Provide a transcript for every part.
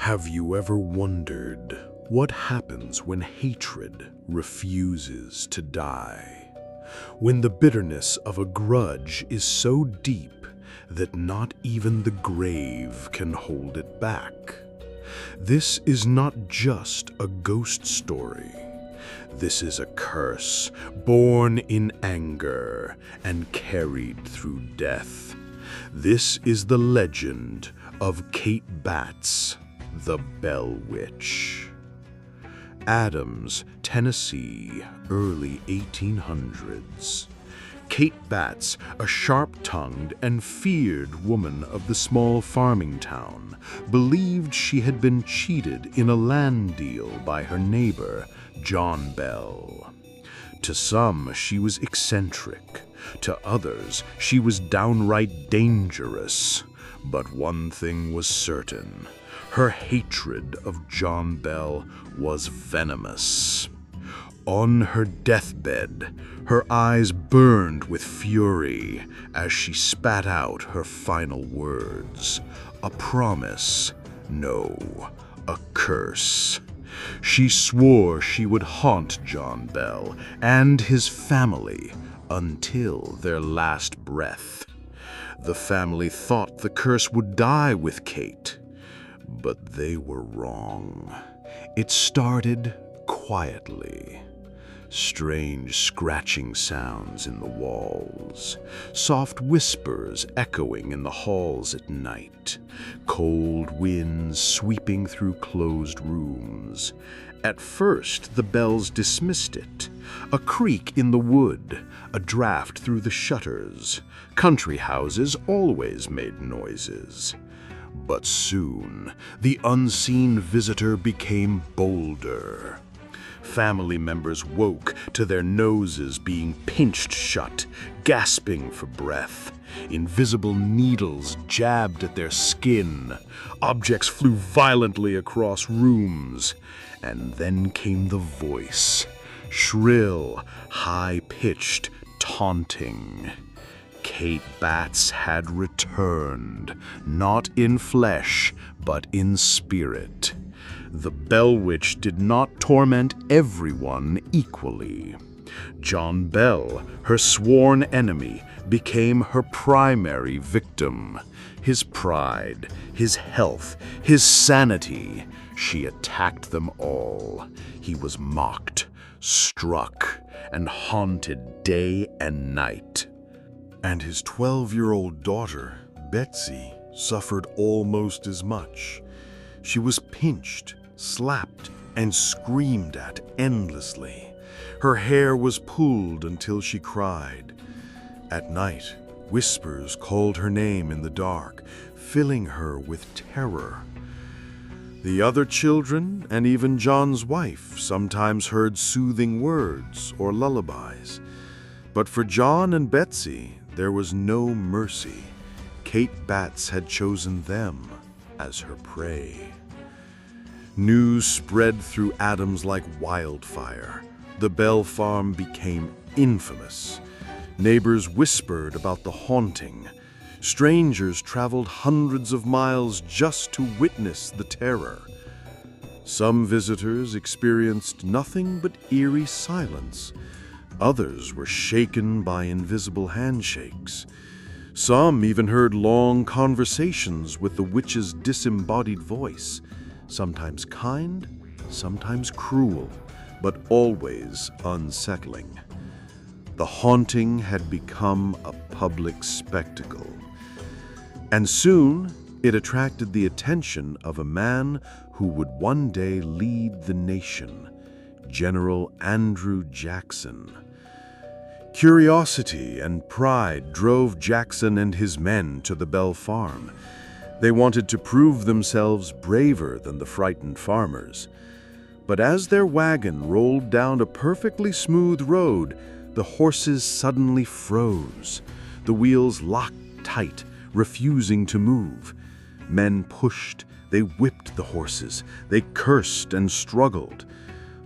Have you ever wondered what happens when hatred refuses to die? When the bitterness of a grudge is so deep that not even the grave can hold it back? This is not just a ghost story. This is a curse born in anger and carried through death. This is the legend of Kate Batts, the Bell Witch. Adams, Tennessee, early 1800s. Kate Batts, a sharp-tongued and feared woman of the small farming town, believed she had been cheated in a land deal by her neighbor, John Bell. To some, she was eccentric. To others, she was downright dangerous. But one thing was certain: her hatred of John Bell was venomous. On her deathbed, her eyes burned with fury as she spat out her final words. A promise, no, a curse. She swore she would haunt John Bell and his family until their last breath. The family thought the curse would die with Kate, but they were wrong. It started quietly. Strange scratching sounds in the walls, soft whispers echoing in the halls at night, cold winds sweeping through closed rooms. At first, the Bells dismissed it. A creak in the wood, a draft through the shutters. Country houses always made noises. But soon, the unseen visitor became bolder. Family members woke to their noses being pinched shut, gasping for breath. Invisible needles jabbed at their skin. Objects flew violently across rooms. And then came the voice, shrill, high-pitched, taunting. Kate Batts had returned, not in flesh, but in spirit. The Bell Witch did not torment everyone equally. John Bell, her sworn enemy, became her primary victim. His pride, his health, his sanity. She attacked them all. He was mocked, struck, and haunted day and night. And his 12-year-old daughter, Betsy, suffered almost as much. She was pinched, slapped, and screamed at endlessly. Her hair was pulled until she cried. At night, whispers called her name in the dark, filling her with terror. The other children, and even John's wife, sometimes heard soothing words or lullabies. But for John and Betsy, there was no mercy. Kate Batts had chosen them as her prey. News spread through Adams like wildfire. The Bell farm became infamous. Neighbors whispered about the haunting. Strangers traveled hundreds of miles just to witness the terror. Some visitors experienced nothing but eerie silence. Others were shaken by invisible handshakes. Some even heard long conversations with the witch's disembodied voice, sometimes kind, sometimes cruel, but always unsettling. The haunting had become a public spectacle. And soon, it attracted the attention of a man who would one day lead the nation, General Andrew Jackson. Curiosity and pride drove Jackson and his men to the Bell farm. They wanted to prove themselves braver than the frightened farmers. But as their wagon rolled down a perfectly smooth road, the horses suddenly froze. The wheels locked tight, refusing to move. Men pushed, they whipped the horses, they cursed and struggled.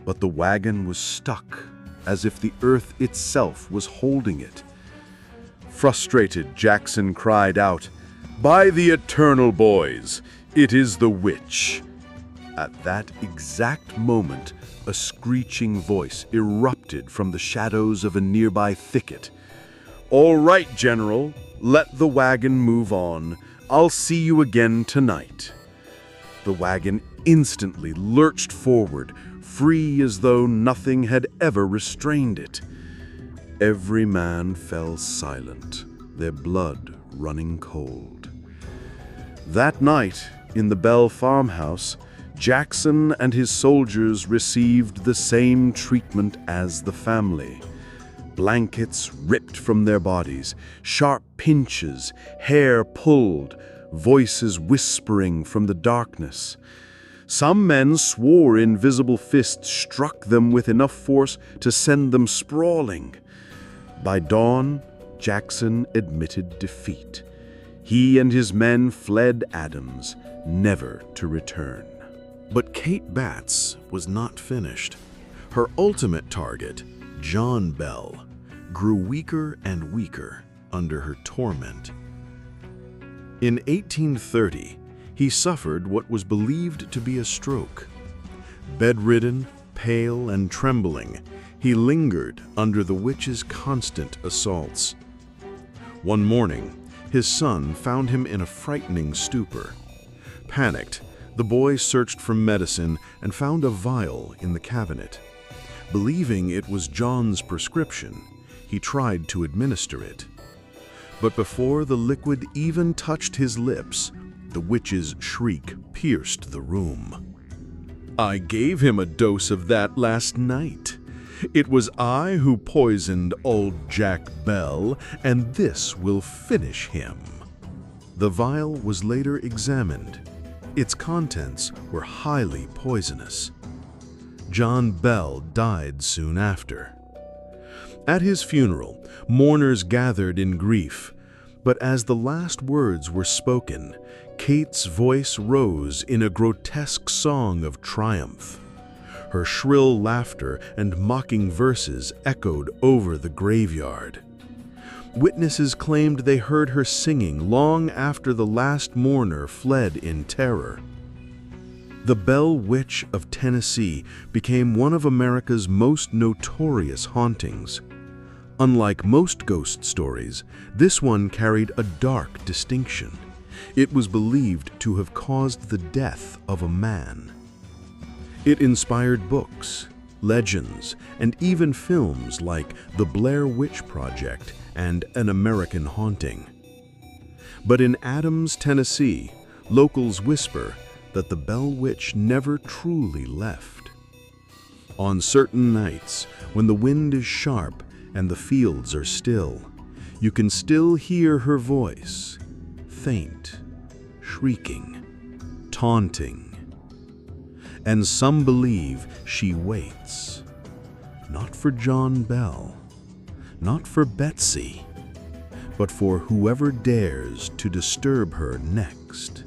But the wagon was stuck, as if the earth itself was holding it. Frustrated, Jackson cried out, "By the eternal boys, it is the witch!" At that exact moment, a screeching voice erupted from the shadows of a nearby thicket. "All right, General, let the wagon move on. I'll see you again tonight." The wagon instantly lurched forward, free as though nothing had ever restrained it. Every man fell silent, their blood running cold. That night, in the Bell farmhouse, Jackson and his soldiers received the same treatment as the family. Blankets ripped from their bodies, sharp pinches, hair pulled, voices whispering from the darkness. Some men swore invisible fists struck them with enough force to send them sprawling. By dawn, Jackson admitted defeat. He and his men fled Adams, never to return. But Kate Batts was not finished. Her ultimate target, John Bell, grew weaker and weaker under her torment. In 1830, he suffered what was believed to be a stroke. Bedridden, pale, and trembling, he lingered under the witch's constant assaults. One morning, his son found him in a frightening stupor. Panicked, the boy searched for medicine and found a vial in the cabinet. Believing it was John's prescription, he tried to administer it. But before the liquid even touched his lips, the witch's shriek pierced the room. "I gave him a dose of that last night. It was I who poisoned old Jack Bell, and this will finish him." The vial was later examined. Its contents were highly poisonous. John Bell died soon after. At his funeral, mourners gathered in grief, but as the last words were spoken, Kate's voice rose in a grotesque song of triumph. Her shrill laughter and mocking verses echoed over the graveyard. Witnesses claimed they heard her singing long after the last mourner fled in terror. The Bell Witch of Tennessee became one of America's most notorious hauntings. Unlike most ghost stories, this one carried a dark distinction. It was believed to have caused the death of a man. It inspired books, legends, and even films like The Blair Witch Project and An American Haunting. But in Adams, Tennessee, locals whisper that the Bell Witch never truly left. On certain nights, when the wind is sharp and the fields are still, you can still hear her voice, faint, shrieking, taunting. And some believe she waits, not for John Bell, not for Betsy, but for whoever dares to disturb her next.